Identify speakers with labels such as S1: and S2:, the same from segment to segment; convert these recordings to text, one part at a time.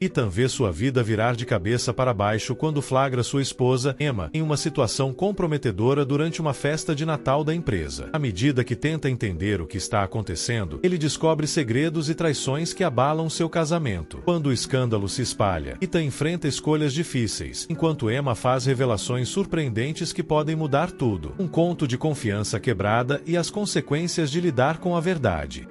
S1: Ethan vê sua vida virar de cabeça para baixo quando flagra sua esposa, Emma, em uma situação comprometedora durante uma festa de Natal da empresa. À medida que tenta entender o que está acontecendo, ele descobre segredos e traições que abalam seu casamento. Quando o escândalo se espalha, Ethan enfrenta escolhas difíceis, enquanto Emma faz revelações surpreendentes que podem mudar tudo. Um conto de confiança quebrada e as consequências de lidar com a verdade.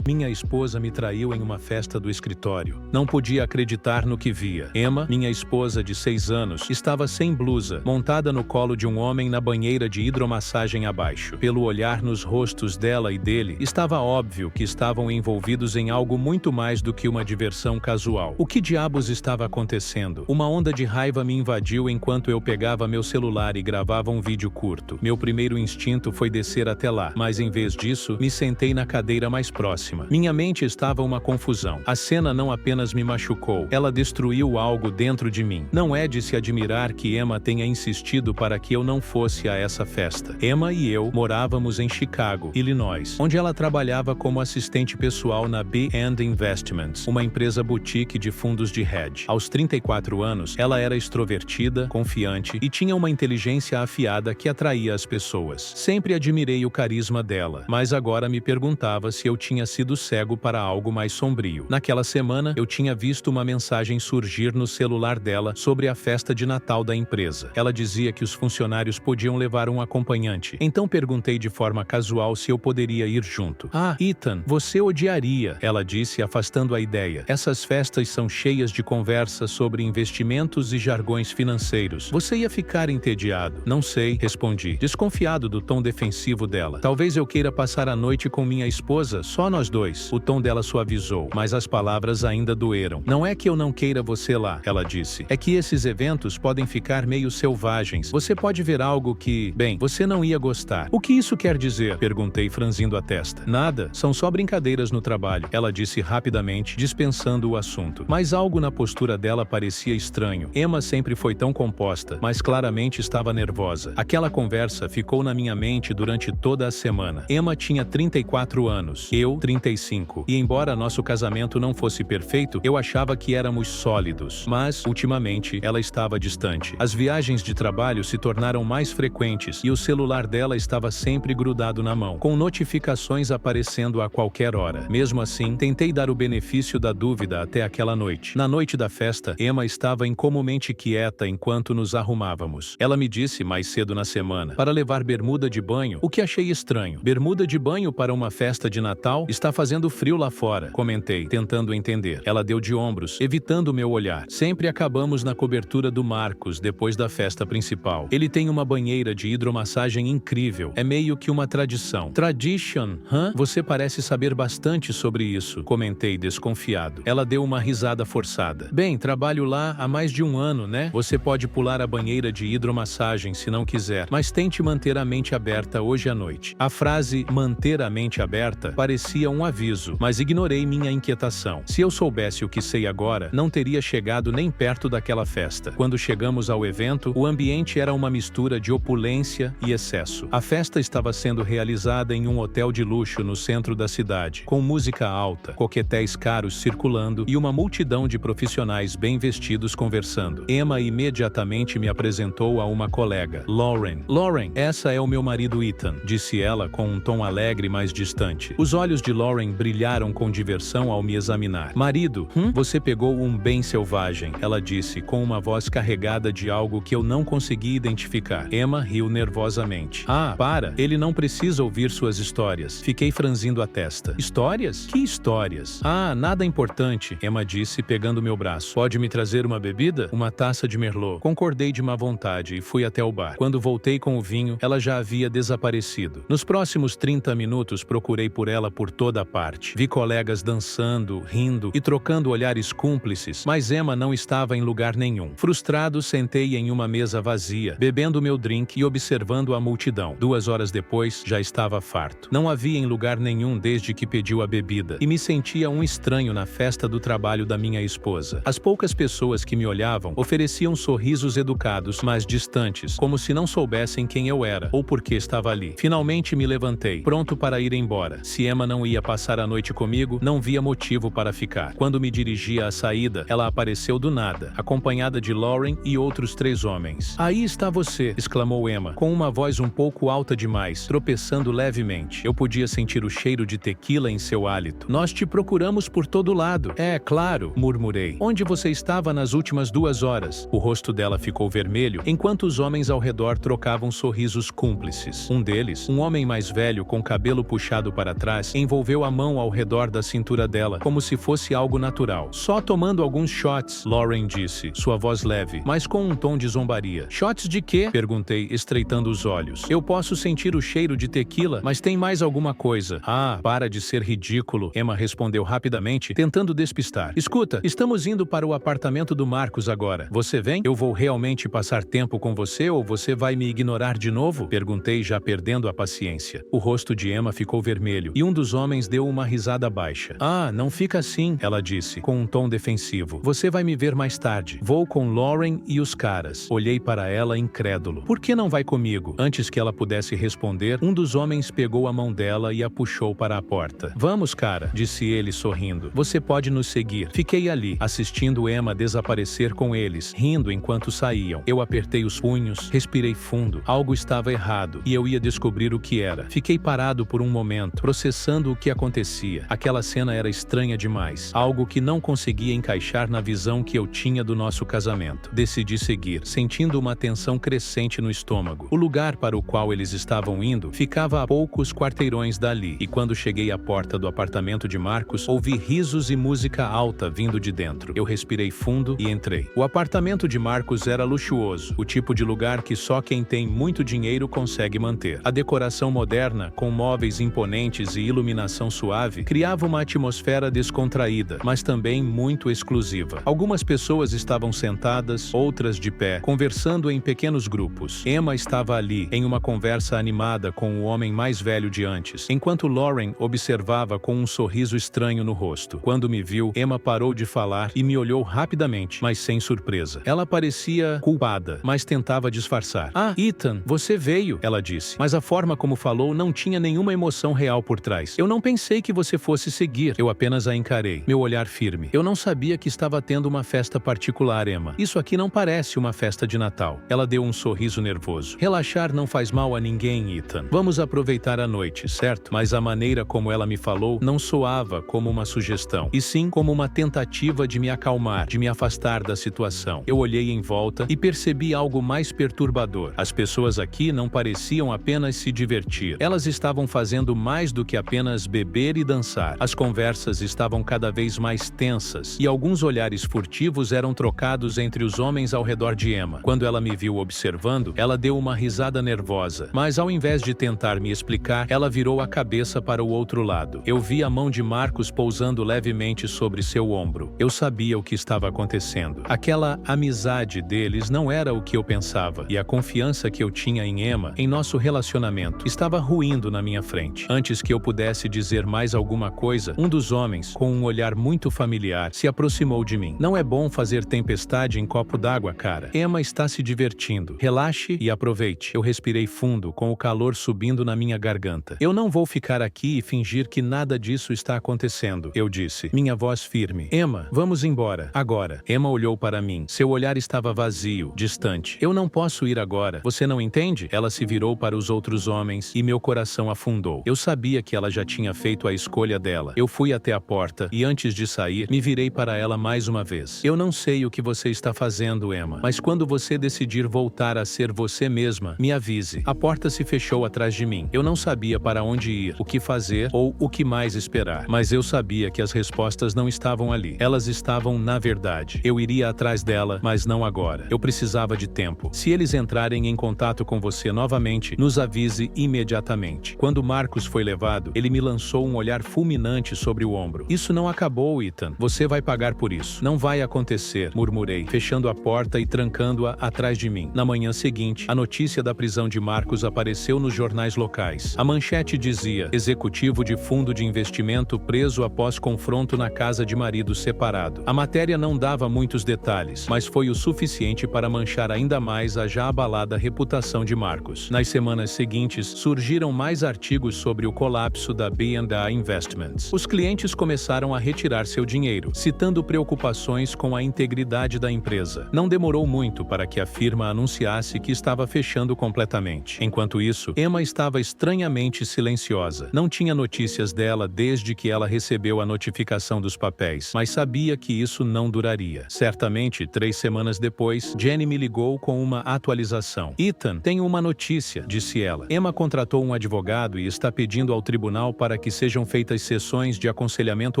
S2: Minha esposa me traiu em uma festa do escritório. Não podia acreditar no que via. Emma, minha esposa de 6 anos, estava sem blusa, montada no colo de um homem na banheira de hidromassagem abaixo. Pelo olhar nos rostos dela e dele, estava óbvio que estavam envolvidos em algo muito mais do que uma diversão casual. O que diabos estava acontecendo? Uma onda de raiva me invadiu enquanto eu pegava meu celular e gravava um vídeo curto. Meu primeiro instinto foi descer até lá, mas em vez disso, me sentei na cadeira mais próxima. Minha mente estava uma confusão. A cena não apenas me machucou, ela destruiu algo dentro de mim. Não é de se admirar que Emma tenha insistido para que eu não fosse a essa festa. Emma e eu morávamos em Chicago, Illinois, onde ela trabalhava como assistente pessoal na B&D Investments, uma empresa boutique de fundos de hedge. Aos 34 anos, ela era extrovertida, confiante e tinha uma inteligência afiada que atraía as pessoas. Sempre admirei o carisma dela, mas agora me perguntava se eu tinha sido cego para algo mais sombrio. Naquela semana, eu tinha visto uma mensagem surgir no celular dela sobre a festa de Natal da empresa. Ela dizia que os funcionários podiam levar um acompanhante. Então perguntei de forma casual se eu poderia ir junto. Ah, Ethan, você odiaria, ela disse, afastando a ideia. Essas festas são cheias de conversas sobre investimentos e jargões financeiros. Você ia ficar entediado. Não sei, respondi, desconfiado do tom defensivo dela. Talvez eu queira passar a noite com minha esposa, só nós dois. O tom dela suavizou, mas as palavras ainda doeram. Não é que eu não queira você lá, ela disse. É que esses eventos podem ficar meio selvagens. Você pode ver algo que, bem, você não ia gostar. O que isso quer dizer? Perguntei, franzindo a testa. Nada, são só brincadeiras no trabalho, ela disse rapidamente, dispensando o assunto. Mas algo na postura dela parecia estranho. Emma sempre foi tão composta, mas claramente estava nervosa. Aquela conversa ficou na minha mente durante toda a semana. Emma tinha 34 anos, eu 35, e embora nosso casamento não fosse perfeito, eu achava que éramos sólidos. Mas, ultimamente, ela estava distante. As viagens de trabalho se tornaram mais frequentes e o celular dela estava sempre grudado na mão, com notificações aparecendo a qualquer hora. Mesmo assim, tentei dar o benefício da dúvida até aquela noite. Na noite da festa, Emma estava incomumente quieta enquanto nos arrumávamos. Ela me disse mais cedo na semana para levar bermuda de banho, o que achei estranho. Bermuda de banho para uma festa de Natal? Está fazendo frio lá fora, comentei, tentando entender. Ela deu de ombros, evitando meu olhar. Sempre acabamos na cobertura do Marcos depois da festa principal. Ele tem uma banheira de hidromassagem incrível. É meio que uma tradição. Tradition, hã? Você parece saber bastante sobre isso, comentei desconfiado. Ela deu uma risada forçada. Bem, trabalho lá há mais de 1 ano, né? Você pode pular a banheira de hidromassagem se não quiser, mas tente manter a mente aberta hoje à noite. A frase manter a mente aberta parecia um aviso, mas ignorei minha inquietação. Se eu soubesse o que sei agora, não teria chegado nem perto daquela festa. Quando chegamos ao evento, o ambiente era uma mistura de opulência e excesso. A festa estava sendo realizada em um hotel de luxo no centro da cidade, com música alta, coquetéis caros circulando e uma multidão de profissionais bem vestidos conversando. Emma imediatamente me apresentou a uma colega, Lauren. Lauren, essa é o meu marido Ethan, disse ela com um tom alegre mais distante. Os olhos de Lauren brilharam com diversão ao me examinar. Marido, você pegou um bem selvagem, ela disse com uma voz carregada de algo que eu não consegui identificar. Emma riu nervosamente. Ah, para, ele não precisa ouvir suas histórias. Fiquei franzindo a testa. Histórias? Que histórias? Ah, nada importante, Emma disse pegando meu braço. Pode me trazer uma bebida? Uma taça de Merlot. Concordei de má vontade e fui até o bar. Quando voltei com o vinho, ela já havia desaparecido. Nos próximos 30 minutos procurei por ela por toda toda parte. Vi colegas dançando, rindo e trocando olhares cúmplices, mas Emma não estava em lugar nenhum. Frustrado, sentei em uma mesa vazia, bebendo meu drink e observando a multidão. 2 horas depois, já estava farto. Não havia em lugar nenhum desde que pediu a bebida, e me sentia um estranho na festa do trabalho da minha esposa. As poucas pessoas que me olhavam ofereciam sorrisos educados, mas distantes, como se não soubessem quem eu era ou por que estava ali. Finalmente me levantei, pronto para ir embora. Se Emma não ia passar a noite comigo, não via motivo para ficar. Quando me dirigia à saída, ela apareceu do nada, acompanhada de Lauren e outros 3 homens. "Aí está você", exclamou Emma, com uma voz um pouco alta demais, tropeçando levemente. Eu podia sentir o cheiro de tequila em seu hálito. "Nós te procuramos por todo lado." "É, claro", murmurei. "Onde você estava nas últimas 2 horas?" O rosto dela ficou vermelho, enquanto os homens ao redor trocavam sorrisos cúmplices. Um deles, um homem mais velho com cabelo puxado para trás, envolveu a mão ao redor da cintura dela, como se fosse algo natural. "Só tomando alguns shots", Lauren disse, sua voz leve, mas com um tom de zombaria. "Shots de quê?" perguntei, estreitando os olhos. "Eu posso sentir o cheiro de tequila, mas tem mais alguma coisa." "Ah, para de ser ridículo", Emma respondeu rapidamente, tentando despistar. "Escuta, estamos indo para o apartamento do Marcus agora. Você vem? Eu vou realmente passar tempo com você ou você vai me ignorar de novo?" perguntei, já perdendo a paciência. O rosto de Emma ficou vermelho e um dos homens deu uma risada baixa. "Ah, não fica assim", ela disse, com um tom defensivo. "Você vai me ver mais tarde. Vou com Lauren e os caras." Olhei para ela incrédulo. "Por que não vai comigo?" Antes que ela pudesse responder, um dos homens pegou a mão dela e a puxou para a porta. "Vamos, cara", disse ele sorrindo. "Você pode nos seguir." Fiquei ali, assistindo Emma desaparecer com eles, rindo enquanto saíam. Eu apertei os punhos, respirei fundo. Algo estava errado, e eu ia descobrir o que era. Fiquei parado por um momento, processando o que acontecia. Aquela cena era estranha demais, algo que não conseguia encaixar na visão que eu tinha do nosso casamento. Decidi seguir, sentindo uma tensão crescente no estômago. O lugar para o qual eles estavam indo ficava a poucos quarteirões dali, e quando cheguei à porta do apartamento de Marcus, ouvi risos e música alta vindo de dentro. Eu respirei fundo e entrei. O apartamento de Marcus era luxuoso, o tipo de lugar que só quem tem muito dinheiro consegue manter. A decoração moderna, com móveis imponentes e iluminação suave, criava uma atmosfera descontraída, mas também muito exclusiva. Algumas pessoas estavam sentadas, outras de pé, conversando em pequenos grupos. Emma estava ali, em uma conversa animada com o homem mais velho de antes, enquanto Lauren observava com um sorriso estranho no rosto. Quando me viu, Emma parou de falar e me olhou rapidamente, mas sem surpresa. Ela parecia culpada, mas tentava disfarçar. "Ah, Ethan, você veio", ela disse, mas a forma como falou não tinha nenhuma emoção real por trás. "Eu não pensei que você fosse seguir." Eu apenas a encarei, meu olhar firme. "Eu não sabia que estava tendo uma festa particular, Emma. Isso aqui não parece uma festa de Natal." Ela deu um sorriso nervoso. "Relaxar não faz mal a ninguém, Ethan. Vamos aproveitar a noite, certo?" Mas a maneira como ela me falou não soava como uma sugestão, e sim como uma tentativa de me acalmar, de me afastar da situação. Eu olhei em volta e percebi algo mais perturbador. As pessoas aqui não pareciam apenas se divertir. Elas estavam fazendo mais do que apenas beber e dançar. As conversas estavam cada vez mais tensas, e alguns olhares furtivos eram trocados entre os homens ao redor de Emma. Quando ela me viu observando, ela deu uma risada nervosa, mas ao invés de tentar me explicar, ela virou a cabeça para o outro lado. Eu vi a mão de Marcus pousando levemente sobre seu ombro. Eu sabia o que estava acontecendo. Aquela amizade deles não era o que eu pensava, e a confiança que eu tinha em Emma, em nosso relacionamento, estava ruindo na minha frente. Antes que eu pudesse dizer mais alguma coisa, um dos homens, com um olhar muito familiar, se aproximou de mim. "Não é bom fazer tempestade em copo d'água, cara. Emma está se divertindo. Relaxe e aproveite." Eu respirei fundo, com o calor subindo na minha garganta. "Eu não vou ficar aqui e fingir que nada disso está acontecendo", eu disse, minha voz firme. "Emma, vamos embora. Agora." Emma olhou para mim. Seu olhar estava vazio, distante. "Eu não posso ir agora. Você não entende?" Ela se virou para os outros homens e meu coração afundou. Eu sabia que ela já tinha feito a escolha dela. Eu fui até a porta e antes de sair, me virei para ela mais uma vez. "Eu não sei o que você está fazendo, Emma, mas quando você decidir voltar a ser você mesma, me avise." A porta se fechou atrás de mim. Eu não sabia para onde ir, o que fazer ou o que mais esperar, mas eu sabia que as respostas não estavam ali. Elas estavam na verdade. Eu iria atrás dela, mas não agora. Eu precisava de tempo. "Se eles entrarem em contato com você novamente, nos avise imediatamente." Quando Marcus foi levado, ele me lançou lançou um olhar fulminante sobre o ombro. Isso não acabou, Ethan. Você vai pagar por isso. Não vai acontecer, murmurei, fechando a porta e trancando-a atrás de mim. Na manhã seguinte, a notícia da prisão de Marcos apareceu nos jornais locais. A manchete dizia: executivo de fundo de investimento preso após confronto na casa de marido separado. A matéria não dava muitos detalhes, mas foi o suficiente para manchar ainda mais a já abalada reputação de Marcos. Nas semanas seguintes, surgiram mais artigos sobre o colapso da B&A Investments. Os clientes começaram a retirar seu dinheiro, citando preocupações com a integridade da empresa. Não demorou muito para que a firma anunciasse que estava fechando completamente. Enquanto isso, Emma estava estranhamente silenciosa. Não tinha notícias dela desde que ela recebeu a notificação dos papéis, mas sabia que isso não duraria. Certamente, 3 semanas depois, Jenny me ligou com uma atualização. Ethan, tenho uma notícia, disse ela. Emma contratou um advogado e está pedindo ao tribunal para que sejam feitas sessões de aconselhamento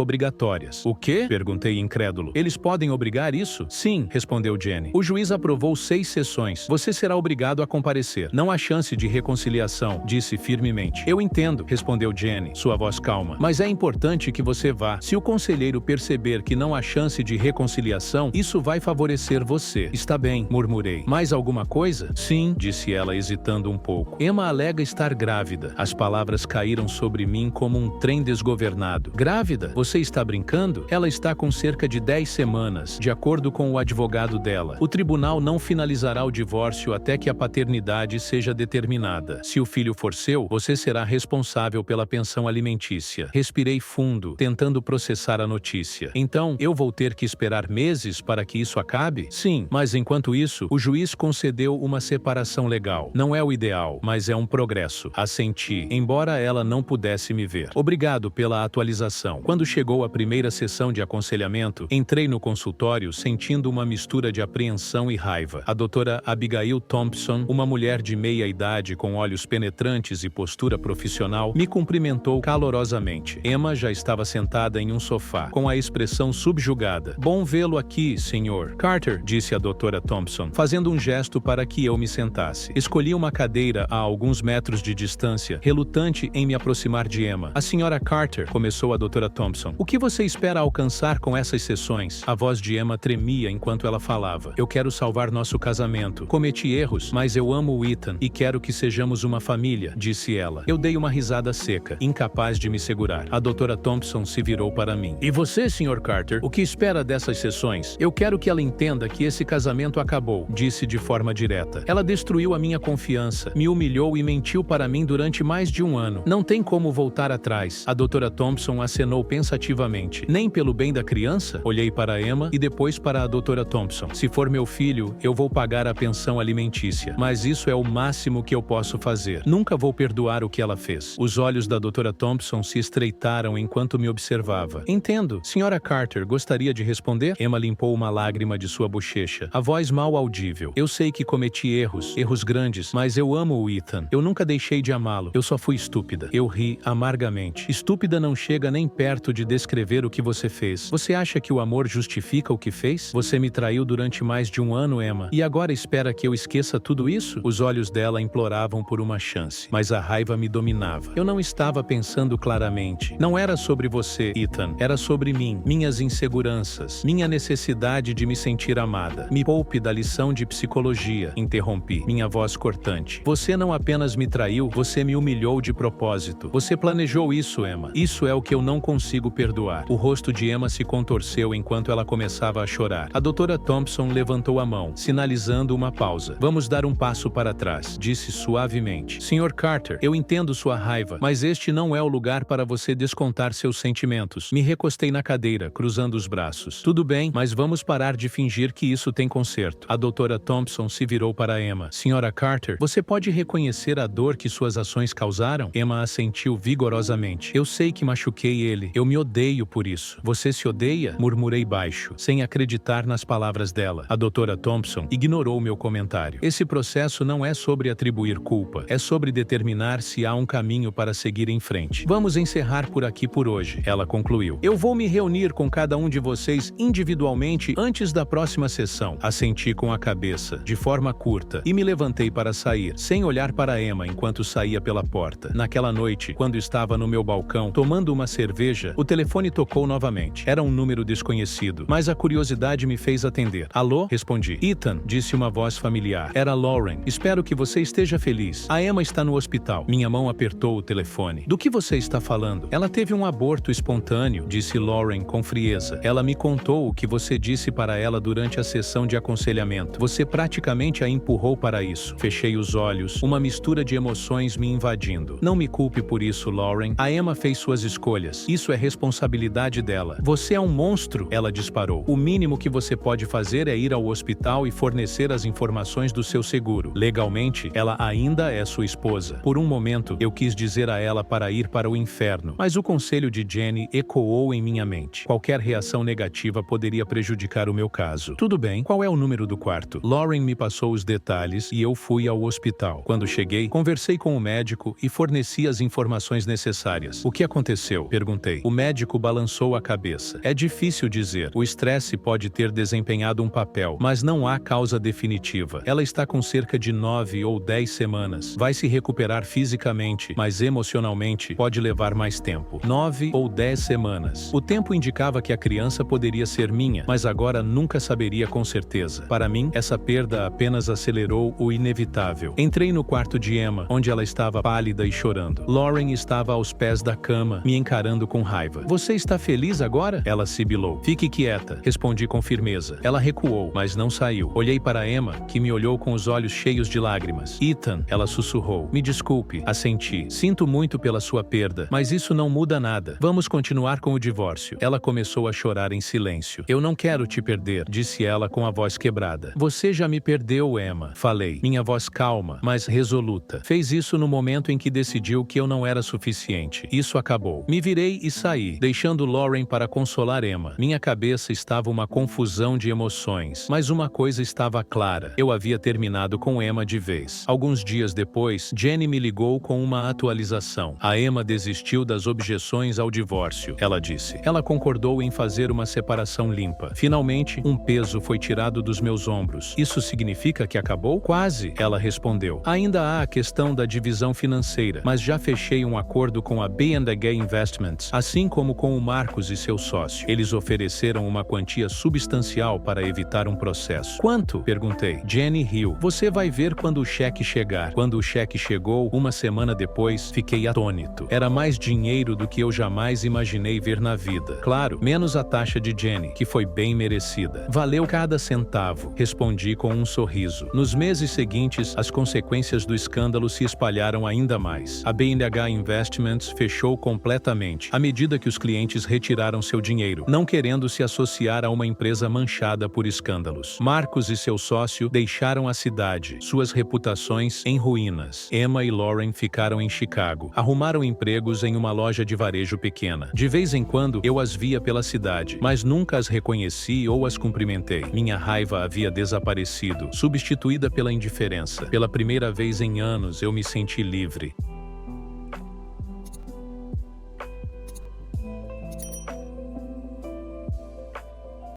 S2: obrigatórias. O quê? Perguntei incrédulo. Eles podem obrigar isso? Sim, respondeu Jenny. O juiz aprovou 6 sessões. Você será obrigado a comparecer. Não há chance de reconciliação, disse firmemente. Eu entendo, respondeu Jenny, sua voz calma. Mas é importante que você vá. Se o conselheiro perceber que não há chance de reconciliação, isso vai favorecer você. Está bem, murmurei. Mais alguma coisa? Sim, disse ela, hesitando um pouco. Emma alega estar grávida. As palavras caíram sobre mim como um trem desgovernado. Grávida? Você está brincando? Ela está com cerca de 10 semanas, de acordo com o advogado dela. O tribunal não finalizará o divórcio até que a paternidade seja determinada. Se o filho for seu, você será responsável pela pensão alimentícia. Respirei fundo, tentando processar a notícia. Então, eu vou ter que esperar meses para que isso acabe? Sim, mas enquanto isso, o juiz concedeu uma separação legal. Não é o ideal, mas é um progresso. Assenti, embora ela não pudesse me ver. Obrigado pela atualização. Quando chegou a primeira sessão de aconselhamento, entrei no consultório sentindo uma mistura de apreensão e raiva. A doutora Abigail Thompson, uma mulher de meia idade com olhos penetrantes e postura profissional, me cumprimentou calorosamente. Emma já estava sentada em um sofá, com a expressão subjugada. Bom vê-lo aqui, senhor Carter, disse a doutora Thompson, fazendo um gesto para que eu me sentasse. Escolhi uma cadeira a alguns metros de distância, relutante em me aproximar de Emma. A senhora Carter, começou a doutora Thompson. O que você espera alcançar com essas sessões? A voz de Emma tremia enquanto ela falava. Eu quero salvar nosso casamento. Cometi erros, mas eu amo o Ethan e quero que sejamos uma família, disse ela. Eu dei uma risada seca, incapaz de me segurar. A doutora Thompson se virou para mim. E você, Sr. Carter, o que espera dessas sessões? Eu quero que ela entenda que esse casamento acabou, disse de forma direta. Ela destruiu a minha confiança, me humilhou e mentiu para mim durante mais de 1 ano. Não tem como voltar atrás. A doutora Thompson acenou pensativamente. Nem pelo bem da criança? Olhei para Emma e depois para a doutora Thompson. Se for meu filho, eu vou pagar a pensão alimentícia. Mas isso é o máximo que eu posso fazer. Nunca vou perdoar o que ela fez. Os olhos da doutora Thompson se estreitaram enquanto me observava. Entendo. Senhora Carter, gostaria de responder? Emma limpou uma lágrima de sua bochecha. A voz mal audível. Eu sei que cometi erros grandes, mas eu amo o Ethan. Eu nunca deixei de amá-lo. Eu só fui estúpida. Eu ri amargamente. Estúpida não chega nem perto de descrever o que você fez. Você acha que o amor justifica o que fez? Você me traiu durante mais de 1 ano, Emma, e agora espera que eu esqueça tudo isso? Os olhos dela imploravam por uma chance, mas a raiva me dominava. Eu não estava pensando claramente. Não era sobre você, Ethan. Era sobre mim, minhas inseguranças, minha necessidade de me sentir amada. Me poupe da lição de psicologia, interrompi, minha voz cortante. Você não apenas me traiu, você me humilhou de propósito. Você planejou isso, Emma. Isso é o que eu não consigo perdoar. O rosto de Emma se contorceu enquanto ela começava a chorar. A doutora Thompson levantou a mão, sinalizando uma pausa. Vamos dar um passo para trás, disse suavemente. Sr. Carter, eu entendo sua raiva, mas este não é o lugar para você descontar seus sentimentos. Me recostei na cadeira, cruzando os braços. Tudo bem, mas vamos parar de fingir que isso tem conserto. A doutora Thompson se virou para Emma. Sra. Carter, você pode reconhecer a dor que suas ações causaram? Emma assentiu vigorosamente. Eu sei que machuquei ele. Eu me odeio por isso. Você se odeia? Murmurei baixo, sem acreditar nas palavras dela. A doutora Thompson ignorou meu comentário. Esse processo não é sobre atribuir culpa. É sobre determinar se há um caminho para seguir em frente. Vamos encerrar por aqui por hoje, ela concluiu. Eu vou me reunir com cada um de vocês individualmente antes da próxima sessão. Assenti com a cabeça, de forma curta, e me levantei para sair, sem olhar para Emma enquanto saía pela porta. Naquela noite, quando estava estava no meu balcão, tomando uma cerveja, o telefone tocou novamente. Era um número desconhecido, mas a curiosidade me fez atender. Alô? Respondi. Ethan, disse uma voz familiar. Era Lauren. Espero que você esteja feliz. A Emma está no hospital. Minha mão apertou o telefone. Do que você está falando? Ela teve um aborto espontâneo, disse Lauren com frieza. Ela me contou o que você disse para ela durante a sessão de aconselhamento. Você praticamente a empurrou para isso. Fechei os olhos, uma mistura de emoções me invadindo. Não me culpe por isso, Lauren. A Emma fez suas escolhas. Isso é responsabilidade dela. Você é um monstro, ela disparou. O mínimo que você pode fazer é ir ao hospital e fornecer as informações do seu seguro. Legalmente, ela ainda é sua esposa. Por um momento, eu quis dizer a ela para ir para o inferno, mas o conselho de Jenny ecoou em minha mente. Qualquer reação negativa poderia prejudicar o meu caso. Tudo bem, qual é o número do quarto? Lauren me passou os detalhes e eu fui ao hospital. Quando cheguei, conversei com o médico e forneci as informações necessárias. O que aconteceu? Perguntei. O médico balançou a cabeça. É difícil dizer. O estresse pode ter desempenhado um papel, mas não há causa definitiva. Ela está com cerca de 9 ou 10 semanas. Vai se recuperar fisicamente, mas emocionalmente pode levar mais tempo. 9 ou 10 semanas. O tempo indicava que a criança poderia ser minha, mas agora nunca saberia com certeza. Para mim, essa perda apenas acelerou o inevitável. Entrei no quarto de Emma, onde ela estava pálida e chorando. Lauren estava aos pés da cama, me encarando com raiva. Você está feliz agora? Ela sibilou. Fique quieta, respondi com firmeza. Ela recuou, mas não saiu. Olhei para Emma, que me olhou com os olhos cheios de lágrimas. Ethan, ela sussurrou. Me desculpe, assenti. Sinto muito pela sua perda, mas isso não muda nada. Vamos continuar com o divórcio. Ela começou a chorar em silêncio. Eu não quero te perder, disse ela com a voz quebrada. Você já me perdeu, Emma. Falei, minha voz calma, mas resoluta. Fez isso no momento em que decidiu que eu não era suficiente. Isso acabou. Me virei e saí, deixando Lauren para consolar Emma. Minha cabeça estava uma confusão de emoções, mas uma coisa estava clara. Eu havia terminado com Emma de vez. Alguns dias depois, Jenny me ligou com uma atualização. A Emma desistiu das objeções ao divórcio, ela disse. Ela concordou em fazer uma separação limpa. Finalmente, um peso foi tirado dos meus ombros. Isso significa que acabou? Quase, ela respondeu. Ainda há a questão da divisão financeira, mas já fechei um acordo com a B&H Investments, assim como com o Marcos e seu sócio. Eles ofereceram uma quantia substancial para evitar um processo. Quanto? Perguntei. Jenny riu. Você vai ver quando o cheque chegar. Quando o cheque chegou, uma semana depois, fiquei atônito. Era mais dinheiro do que eu jamais imaginei ver na vida. Claro, menos a taxa de Jenny, que foi bem merecida. Valeu cada centavo, respondi com um sorriso. Nos meses seguintes, as consequências do escândalo se espalharam ainda mais. A B&H Investments fechou completamente, à medida que os clientes retiraram seu dinheiro, não querendo se associar a uma empresa manchada por escândalos. Marcos e seu sócio deixaram a cidade, suas reputações em ruínas. Emma e Lauren ficaram em Chicago, arrumaram empregos em uma loja de varejo pequena. De vez em quando, eu as via pela cidade, mas nunca as reconheci ou as cumprimentei. Minha raiva havia desaparecido, substituída pela indiferença. Pela primeira vez em anos, eu me senti livre.